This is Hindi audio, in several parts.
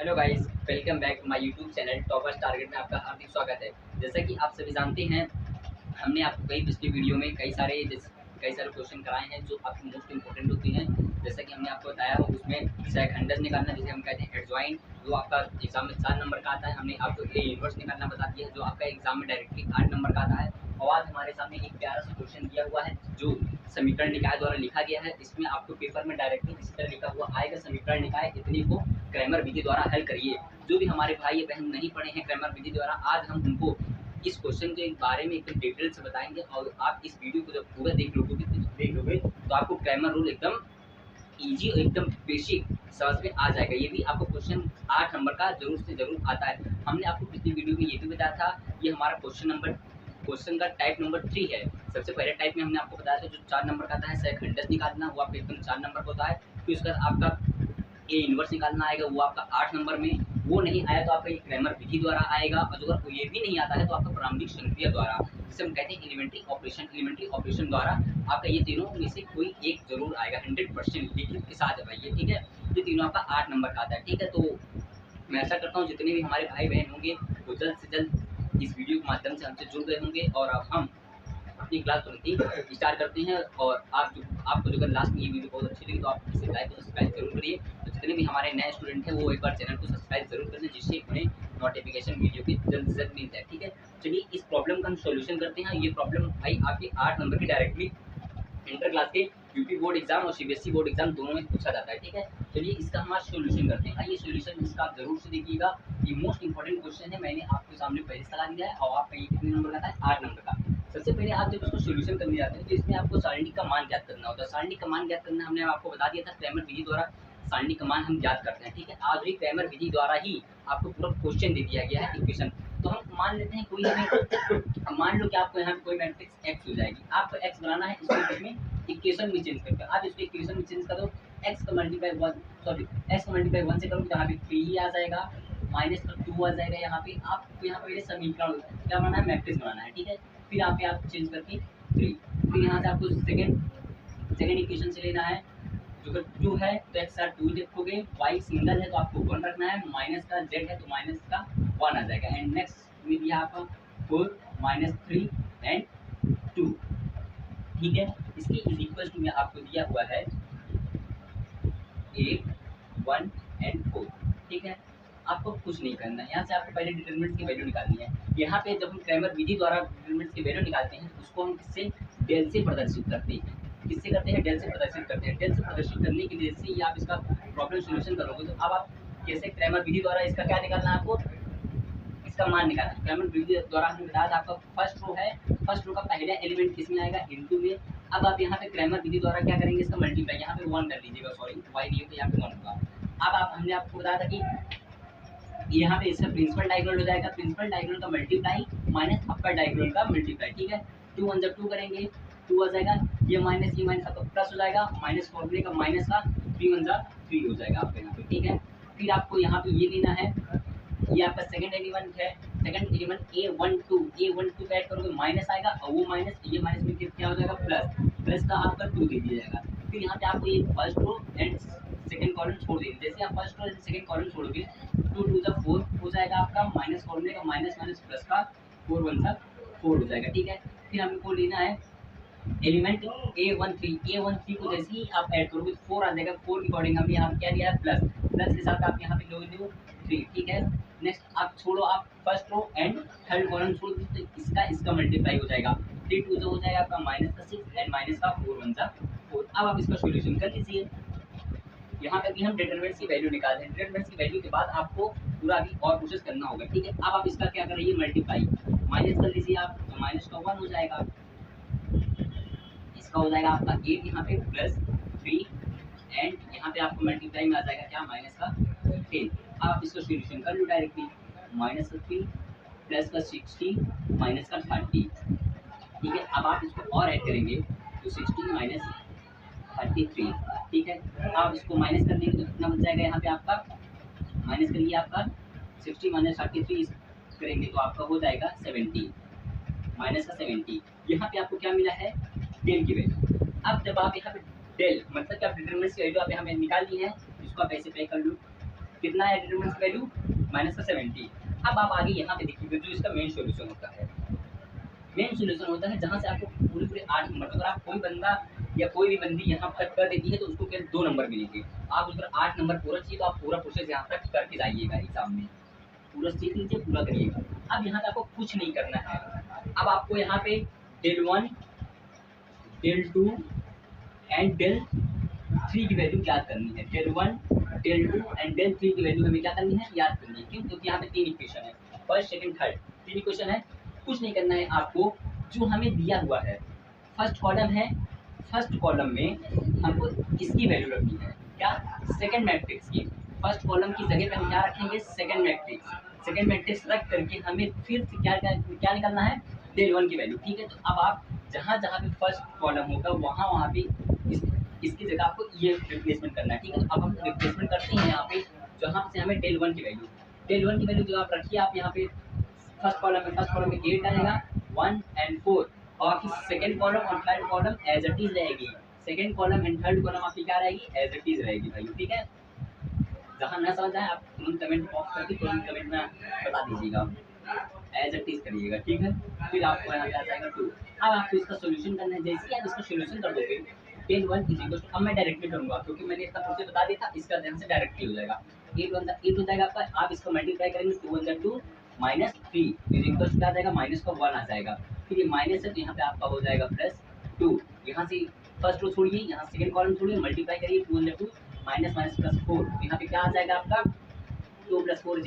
Hello guys, welcome back to my YouTube channel toppers target में आपका हार्दिक स्वागत है। जैसा कि आप सभी जानते हैं, हमने आपको कई पिछली वीडियो में कई सारे क्वेश्चन कराए हैं जो आपकी मोस्ट इंपॉर्टेंट होती हैं। जैसा कि हमने आपको बताया उसमें सेकंडस निकालना, जिसे हम कहते हैं एडजॉइंट, जो आपका एग्जाम में 4 नंबर का आता है। हमने आपको ए इनवर्स निकालना बता दिया है, जो आपका एग्जाम में डायरेक्टली 8 नंबर का आता है। और आज हमारे सामने एक प्यारा सा क्वेश्चन दिया हुआ है जो समीकरण निकाय द्वारा लिखा गया है। इसमें आपको पेपर में डायरेक्टली इस तरह लिखा हुआ आएगा, समीकरण निकाय इतनी को क्रैमर विधि द्वारा हल करिए। जो भी हमारे भाई बहन नहीं पढ़े हैं क्रैमर विधि द्वारा, आज हम उनको इस क्वेश्चन के बारे में एकदम डिटेल से बताएंगे। और आप इस वीडियो को जब पूरा देख लोगे तो आपको क्रैमर रूल एकदम ईजी और एकदम बेसिक समझ में आ जाएगा। ये भी आपको क्वेश्चन 8 नंबर का जरूर से जरूर आता है। हमने आपको पिछली वीडियो में ये भी बताया था, ये हमारा क्वेश्चन का टाइप नंबर 3 है। सबसे पहले टाइप में हमने आपको बताया था जो 4 नंबर का आता है सेकंडस निकालना, वो आपका एकदम 4 नंबर का होता है। फिर उसके बाद आपका ए इनवर्स निकालना आएगा, वो आपका 8 नंबर में। वो नहीं आया तो आपका ये क्रैमर विधि द्वारा आएगा। और अगर ये भी नहीं आता है तो आपका प्रारंभिक संक्रिया द्वारा, जिसे हम कहते हैं एलिमेंट्री ऑपरेशन द्वारा आपका ये तीनों में से कोई एक जरूर आएगा। 100% लिखित के साथ है भाई ये, ठीक है। ये तीनों आपका 8 नंबर का आता है, ठीक है। तो मैं ऐसा करता हूँ जितने भी हमारे भाई बहन होंगे वो जल्द से जल्द इस वीडियो के माध्यम से हमसे जुड़ गए होंगे। और अब हम अपनी क्लास तुरंत ही स्टार्ट करते हैं। और आपको जो अगर लास्ट में ये वीडियो बहुत अच्छी लगी तो आप इसे लाइक और सब्सक्राइब जरूर करिए। तो जितने भी हमारे नए स्टूडेंट हैं वो एक बार चैनल को सब्सक्राइब जरूर कर दें, जिससे उन्हें नोटिफिकेशन वीडियो की जल्द से जल्द मिल जाए, ठीक है। चलिए इस प्रॉब्लम का हम सोल्यूशन करते हैं। ये प्रॉब्लम भाई आपके 8 नंबर की डायरेक्टली इंटर क्लास के यूपी बोर्ड एग्जाम और सीबीएसई बोर्ड एग्जाम दोनों में पूछा जाता है, ठीक है। चलिए इसका हम आज सोल्यूशन करते हैं। आइए सोल्यूशन इसका आप जरूर से देखिएगा। ये मोस्ट इंपॉर्टेंट क्वेश्चन है, मैंने आपके सामने पहले सलाह दिया है। और आपका ये कितने नंबर का था? 8 नंबर का। सबसे पहले आप जब इसको सोल्यूशन करने जाते हैं तो इसमें आपको सारणी का मान ज्ञात करना होता है। सारणी का मान ज्ञात करना हमने आपको बता दिया था, क्रैमर विधि द्वारा सारणी का मान हम ज्ञात करते हैं, ठीक है। आज भी क्रैमर विधि द्वारा ही आपको पूरा क्वेश्चन दे दिया गया है, इक्वेशन। तो हम मान लेते हैं कोई हमें मान लो कि आपको यहाँ कोई मैट्रिक्स एक्स हो जाएगी। आपको एक्स बनाना है, इसको इसमें इक्वेशन में चेंज करके आप इसको इक्वेशन में चेंज कर दो। एक्स का मल्टीप्लाई 1 से करो तो यहाँ पे 3 आ जाएगा, माइनस का 2 आ जाएगा। यहाँ पे आपको यहाँ पे समीकरण क्या बनाना है, मैट्रिक्स बनाना है, ठीक है। फिर यहाँ पे आप चेंज करके 3, फिर यहाँ से आपको सेकेंड इक्वेशन से लेना है। जो अगर 2 है तो एक्स का 2 लिखोगे, वाई सिंगल है तो आपको 1 रखना है, माइनस का जेड है तो माइनस का 1 आ जाएगा। एंड नेक्स्ट में दिया आपका 4 -3 एंड 2, ठीक है। इसकी इज इक्वल टू में आपको दिया हुआ है 8, 1 एंड 4, ठीक है। आपको कुछ नहीं करना है, यहाँ से आपको पहले डिटरमिनेंट्स की वैल्यू निकालनी है। यहाँ पे जब हम क्रैमर विधि द्वारा डिटरमिनेंट्स की वैल्यू निकालते हैं उसको हम किससे, डेल से प्रदर्शित करते हैं। किससे करते हैं? डेल से प्रदर्शित करते हैं। डेल से प्रदर्शित करने के लिए जैसे ही आप इसका प्रॉब्लम सोल्यूशन करोगे तो अब आप कैसे क्रैमर विधि द्वारा इसका क्या निकालना है, आपको इसका मान निकालना है। क्रैमर विधि द्वारा हमने बताया था आपका फर्स्ट रो है, फर्स्ट रो का पहला एलिमेंट किसमें आएगा, इनटू में। अब आप यहाँ पे क्रैमर विधि द्वारा क्या करेंगे, इसका मल्टीप्लाई यहाँ पे 1 कर लीजिएगा, सॉरी वाई नहीं होगा, यहाँ पे 1 होगा। अब हमने आपको बताया था कि यहाँ पे इसका प्रिंसिपल डायगोनल हो जाएगा, प्रिंसिपल डायगोनल का मल्टीप्लाई माइनस अपर डायगोनल का मल्टीप्लाई, ठीक है। 2 1 जब 2 करेंगे 2 आ जाएगा, ये माइनस आपका प्लस हो जाएगा, माइनस फॉर्मूले का माइनस का 3 1 3 हो जाएगा आपके यहाँ पे, ठीक है। फिर आपको यहाँ पे ये लेना है, ये आपका सेकंड एलिमेंट है, सेकंड एलिमेंट a12 ऐड करोगे माइनस आएगा, और वो माइनस ये माइनस में क्या हो जाएगा, प्लस का आपका 2 दे दिया जाएगा। फिर यहाँ पे आपको ये first row and second column छोड़ देंगे। जैसे आप first row and second column छोड़ोगे 2 2 जा 4 हो जाएगा आपका, माइनस फॉर्मूले का माइनस प्लस का 4 1 जा 4 हो जाएगा, ठीक है। फिर हमको लेना है एलिमेंट a13 को जैसे ही आप ऐड करोगे 4 आ जाएगा। 4 के अकॉर्डिंग हमने यहाँ क्या लिया है, प्लस के साथ आप यहाँ पे लोगे 3, ठीक है। नेक्स्ट आप छोड़ो, आप first row and third column छोड़ दो तो इसका मल्टीप्लाई हो जाएगा। 3 2 जो हो जाएगा आपका माइनस का 6 एंड माइनस का 4 1 जा 4। अब आप इसका सोल्यूशन कर लीजिए। यहाँ पे भी हम डिटरमिनेंट्स की वैल्यू निकाल रहे हैं। डिटरमिनेंट्स की वैल्यू के बाद आपको पूरा अभी और प्रोसेस करना होगा, ठीक है। अब आप इसका क्या कर रही है, मल्टीप्लाई माइनस कर लीजिए आप, तो माइनस का 1 हो जाएगा, इसका हो जाएगा आपका 8 यहाँ पे प्लस 3 एंड यहाँ पे आपको मल्टीप्लाई में आ जाएगा क्या, माइनस का 10। आप इसको सोल्यूशन कर लो डायरेक्टली, माइनस का 3 प्लस का 60 माइनस का 30, ठीक है। अब आप इसको और ऐड करेंगे तो 60 माइनस 33, ठीक है। आप इसको माइनस कर देंगे तो कितना बच जाएगा, यहाँ पे आपका माइनस करिए, आपका 60 माइनस 33 करेंगे तो आपका हो जाएगा 70, माइनस का 70। यहाँ पे आपको क्या मिला है, डेल की वैल्यू। अब जब आप यहाँ पे डेल मतलब कि आप डिटरमिनेंट्स की वैल्यू आप यहाँ पे निकाल ली है, इसको आप ऐसे पे कर लो, कितना है डिटरमिनेंट की वैल्यू माइनस का 70। अब आप आगे यहाँ पे देखिए जो इसका मेन सॉल्यूशन होता है, मेन सॉल्यूशन होता है जहाँ से आपको पूरे पूरे 8 नंबर, अगर आप कोई बंदा या कोई भी बंदी यहाँ तक कर देती है तो उसको केवल 2 नंबर मिलेंगे। आप उसका 8 नंबर पूरा चाहिए तो आप पूरा प्रोसेस यहाँ तक करके जाइएगा एग्जाम में, पूरा सीख लीजिए, पूरा करिएगा। अब यहाँ पे आपको कुछ नहीं करना है। अब आपको यहाँ पे डेल 1 डेल 2 एंड डेल 3 की वैल्यू याद करनी है। डेल 1 डेल 2 एंड डेल 3 की वैल्यू हमें क्या करनी है, याद करनी है। क्यों? क्योंकि यहाँ पे 3 इक्वेशन है, फर्स्ट सेकंड थर्ड 3 इक्वेशन है। कुछ नहीं करना है आपको, जो हमें दिया हुआ है फर्स्ट कॉलम है, फर्स्ट कॉलम में हमको इसकी वैल्यू रखनी है, क्या, सेकंड मैट्रिक्स की। फर्स्ट कॉलम की जगह पे हम क्या रखेंगे, सेकंड मैट्रिक्स। सेकंड मैट्रिक्स रख करके हमें फिर से क्या निकालना है, डेल 1 की वैल्यू। ठीक है, तो अब आप जहाँ जहाँ पे फर्स्ट कॉलम होगा वहाँ पे इसकी जगह आपको ये रिप्लेसमेंट करना है। ठीक है, तो अब हम रिप्लेसमेंट करते हैं यहाँ पे, जहाँ से हमें डेल 1 की वैल्यू जो आप रखिए, आप यहाँ पे फर्स्ट कॉलम में 8 आएगा, 1 एंड 4, और आपकी सेकंड कॉलम और third column as it is रहेगी। Second column and third column आपकी क्या रहेगी, एज इट इज रहेगी भाई। ठीक है, जहाँ ना समझ आए आप तुरंत कमेंट बॉक्स करके तुरंत कमेंट में बता दीजिएगा, एज इट इज करिएगा। ठीक है, फिर आपको यहाँ पे आ जाएगा 2। अब आपको इसका सोल्यूशन करना है। जैसे ही आप इसका सोल्यूशन कर दोगे, डेल 1 इज इक्वल टू, अब मैं डायरेक्टली करूँगा क्योंकि मैंने इसका प्रोसेस बता दिया था, इसका ध्यान से डायरेक्टली हो जाएगा। 8 हो जाएगा आपका, आप इसको मल्टीप्लाई करेंगे, 2 1 जा 2 माइनस 3 इज इक्वल टू क्या आ जाएगा, माइनस का 1 आ जाएगा। फिर ये माइनस है तो यहाँ पे आपका हो जाएगा प्लस 2। यहाँ से फर्स्ट रो छोड़िए, यहाँ सेकंड कॉलम छोड़िए, मल्टीप्लाई करिए, 2 1 जा 2 माइनस माइनस प्लस 4, यहाँ पे क्या आ जाएगा आपका 2 + 4 =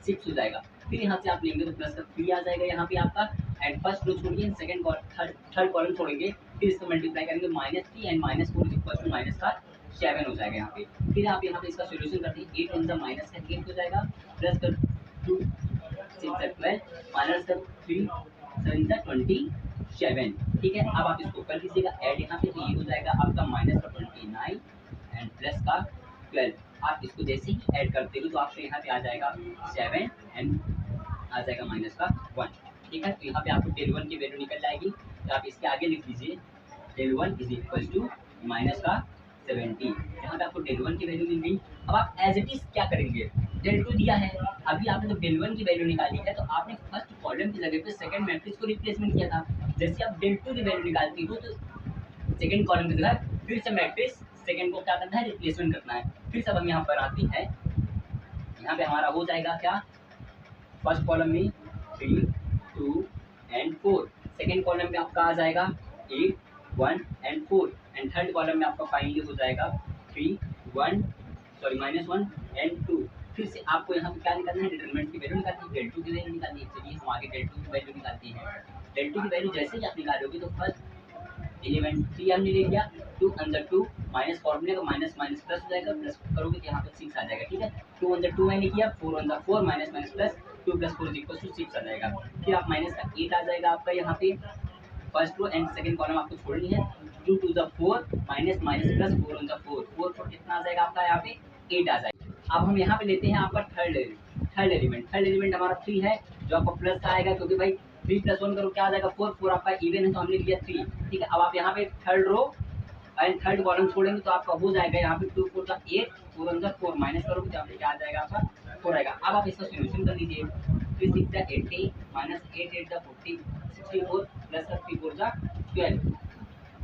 6 हो जाएगा। फिर यहाँ से आप लेंगे तो प्लस का 3 आ जाएगा यहाँ पे आपका, एंड फर्स्ट रो छोड़िए, सेकंड थर्ड कॉलम छोड़ेंगे, फिर इसको मल्टीप्लाई करेंगे, -3 एंड -4 = माइनस का 7 हो जाएगा यहाँ पे। फिर आप यहाँ पे इसका सोल्यूशन करते हैं, 8 1 माइनस का 8 हो जाएगा, प्लस का 2 6 12 माइनस का 3 7 27। ठीक है, अब आप इसको कर लीजिएगा ऐड यहाँ पे, तो ये हो जाएगा आपका माइनस का 29 एंड प्लस का 12। आप इसको जैसे ही ऐड करते हो तो आपको यहाँ पे आ जाएगा 7 एंड आ जाएगा माइनस का 1। ठीक है, तो यहाँ पे आपको डेल 1 की वैल्यू निकल जाएगी, तो आप इसके आगे लिख लीजिए del 1 is equal to minus का 70। यहाँ पे आपको डेल 1 की वैल्यू मिल गई। अब आप एज इट इज क्या करेंगे, डेल 2 दिया है, अभी आपने जब डेल 1 की वैल्यू निकाली है तो आपने फर्स्ट कॉलम की जगह पे सेकंड मैट्रिक्स को रिप्लेसमेंट किया था। जैसे आप डेल 2 की वैल्यू निकालती हो तो सेकंड कॉलम की जगह फिर से मैट्रिक्स सेकंड को क्या करना है, रिप्लेसमेंट करना है। फिर सब हम यहाँ पर आती है, यहाँ पे हमारा हो जाएगा क्या, फर्स्ट कॉलम में 3 2 एंड 4, सेकंड कॉलम में आपका आ जाएगा 8 1 एंड 4, एंड थर्ड कॉलम में आपका फाइनली हो जाएगा 3 1 -1 एंड 2। फिर से आपको यहाँ पे क्या निकालना है, डिटरमिनेंट की वैल्यू निकालनी है, डेल 2 की वैल्यू निकालनी है। चलिए हम आगे डेल 2 की वैल्यू निकालते हैं। डेल 2 की वैल्यू जैसे ही आप निकालोगे तो फर्स्ट एलिमेंट 3 हमने ले लिया, 2 अंदर 2 माइनस फॉर्मूले का माइनस माइनस प्लस हो जाएगा, प्लस करोगे तो यहाँ पर 6 आ जाएगा। ठीक है, 2 अंदर 2 मैंने किया, 4 अंदर 4 माइनस माइनस प्लस 2 + 4 = 6 आ जाएगा। फिर आप माइनस का 8 आ जाएगा आपका यहाँ पे, first row and second column आपको छोड़नी है, 2 2 = 4 माइनस माइनस प्लस 4 1 = 4 4 कितना आ जाएगा आपका यहाँ पे 8 आ जाएगा। अब हम यहाँ पे लेते हैं आपका थर्ड एलिमेंट हमारा 3 है, जो आपको प्लस का आएगा क्योंकि भाई 3 + 1 करो क्या आ जाएगा 4 4 आपका इवन है तो हमने लिया 3। ठीक है, अब आप यहाँ पे third row and third column छोड़ेंगे तो आपका हो जाएगा यहाँ पे 2 4 8 4 1 4 माइनस करोगे तो यहाँ पे क्या आ जाएगा आपका 4 आएगा। अब आप इसका सोल्यूशन कर लीजिए, 3 6 80 -8 8 40 64 प्लस 3 4 12।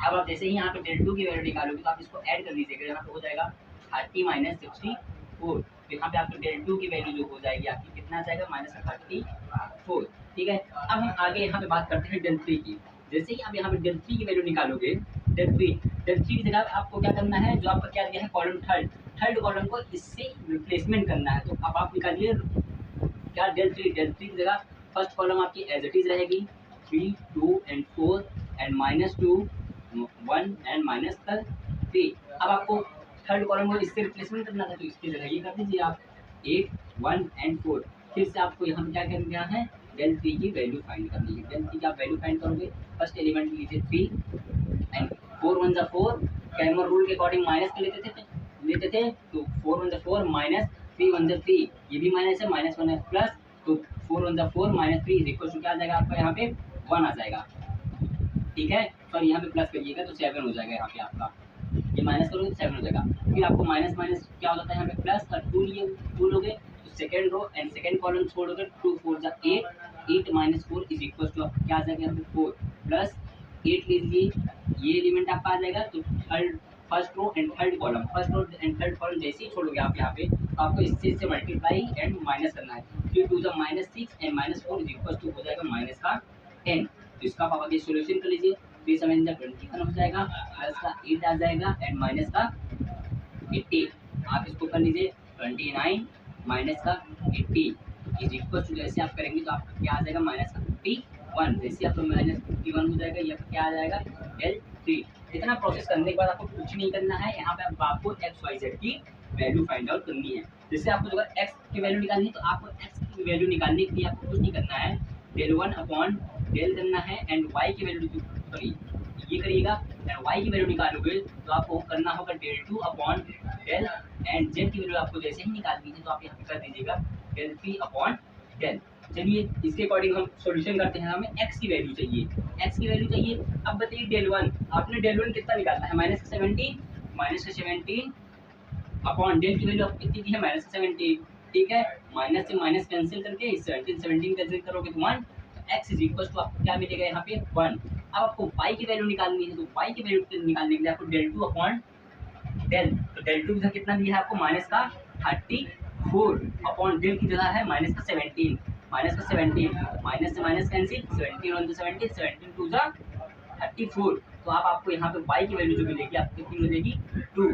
अब आप जैसे ही यहाँ पे डेल 2 की वैल्यू निकालोगे तो आप इसको ऐड कर लीजिएगा, यहाँ पे हो जाएगा 30 -64। तो यहाँ पे आपकी डेल 2 की वैल्यू जो हो जाएगी आपकी कितना आ जाएगा, -34। ठीक है, अब हम आगे यहाँ पे बात करते हैं डेल 3 की। जैसे ही आप यहाँ पे डेल 3 की वैल्यू निकालोगे, डेल 3 की जगह आपको क्या करना है, जो आपका क्या दिया है कॉलम थर्ड कॉलम को इससे रिप्लेसमेंट करना है। तो अब आप निकालिए क्या, डेल 3 की जगह फर्स्ट कॉलम आपकी एज इट इज रहेगी, 3 2 एंड 4 एंड -2 1 एंड -3। अब आपको थर्ड कॉलम को इससे रिप्लेसमेंट करना था तो इसकी जगह ये कर दीजिए आप 8 1 एंड 4। फिर से आपको यहाँ पे क्या करना है, डेल 3 की वैल्यू फाइंड करनी है। डेल 3 की आप वैल्यू फाइंड करोगे, फर्स्ट एलिमेंट लीजिए 3 एंड 4 1 = 4, कैमर रूल के अकॉर्डिंग माइनस के लेते थे तो 4 1 = 4 -3 1 = 3, ये भी माइनस है, -1 है प्लस, तो 4 1 = 4 -3 इक्वल टू क्या आ जाएगा आपका यहाँ पे 1 आ जाएगा। ठीक है, और यहाँ पे प्लस करिएगा तो 7 हो जाएगा यहाँ पे आपका। ये माइनस करोगे 7 हो जाएगा। फिर आपको माइनस माइनस क्या हो जाता है यहाँ पे प्लस, और 2 लिए 2 लोगे तो second row and second column छोड़ोगे, 2 4 जा 8, 8 माइनस 4 इज इक्वल टू क्या आ जाएगा यहाँ पे 4 प्लस 8 लीजिए, ये एलिमेंट आपका आ जाएगा। तो third first row and third column, first row and third column जैसे ही छोड़ोगे आप यहाँ पे, आपको इससे मल्टीप्लाई एंड माइनस करना है। 3 2 जा -6 एंड -4 इज इक्वल टू हो जाएगा माइनस का 10। तो इसका आप आगे सॉल्यूशन कर लीजिए। 3 7 जा 21 हो जाएगा, प्लस का 8 आ जाएगा एंड माइनस का 80। आप इसको कर लीजिए 29 माइनस का 80 इज इक्वल टू, जैसे आप करेंगे तो आपका क्या आ जाएगा माइनस का 51। जैसे आपको माइनस 51 हो जाएगा, ये क्या आ जाएगा L3। इतना प्रोसेस करने के बाद आपको कुछ नहीं करना है, यहाँ पे आपको एक्स वाई जेड की वैल्यू फाइंड आउट करनी है। जैसे आपको अगर एक्स की वैल्यू निकालनी है तो आपको एक्स की वैल्यू निकालने के लिए आपको कुछ नहीं करना है, डेल 1 अपॉन डेल करना है एंड वाई की वैल्यू सॉरी ये करिएगा, एंड वाई की वैल्यू निकालोगे तो आपको करना होगा del 2 upon del, and Z की वैल्यू आपको जैसे ही निकालनी है तो आप यहाँ पे कर दीजिएगा डेल 3 अपॉन डेल। चलिए इसके अकॉर्डिंग हम सॉल्यूशन करते हैं। हमें x की वैल्यू चाहिए, x की वैल्यू चाहिए। अब बताइए डेल 1, आपने डेल 1 कितना निकालना है माइनस का 17 अपॉन डेल की वैल्यू आपको कितनी दी है माइनस का 17, ठीक है। माइनस से माइनस कैंसिल करके 17 कैंसिल करोगे तो 1, तो x इज इक्वल टू आपको क्या मिलेगा यहाँ पे 1। अब आपको y की वैल्यू निकालनी है, तो y की वैल्यू निकालने के लिए आपको डेल 2 अपॉन डेल, तो डेल 2 कितना दिया है आपको माइनस का 34 अपॉन डेल की जगह है माइनस का 17, माइनस का 17 माइनस से माइनस कैंसिल, 17 1 17 17 2 जा 34। तो आपको यहाँ पे y की वैल्यू जो मिलेगी आपको कितनी मिलेगी 2,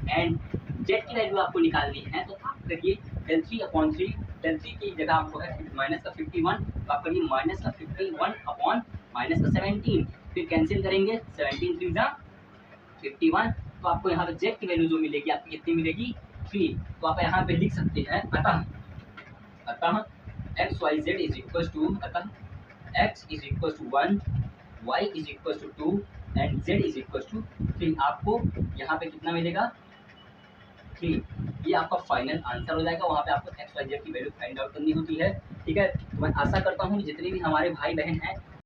एंड z की वैल्यू आपको निकालनी है। तो आप करिए डेल 3 अपॉन 3, डेल 3 की जगह आपको है माइनस का 51, तो आप करिए माइनस का 51 अपॉन माइनस का 17, फिर कैंसिल करेंगे 17 3 जा 51। तो आपको यहाँ पे z की वैल्यू जो मिलेगी आपको कितनी मिलेगी 3। तो आप यहाँ पे लिख सकते हैं अतः X Y Z is equal to, अतः x is equal to 1, y is equal to 2 and z is equal to 3। आपको यहाँ पे कितना मिलेगा 3। ये आपका फाइनल आंसर हो जाएगा। वहाँ पे आपको एक्स वाई जेड की वैल्यू फाइंड आउट करनी होती है, ठीक है। तो मैं आशा करता हूँ जितने भी हमारे भाई बहन हैं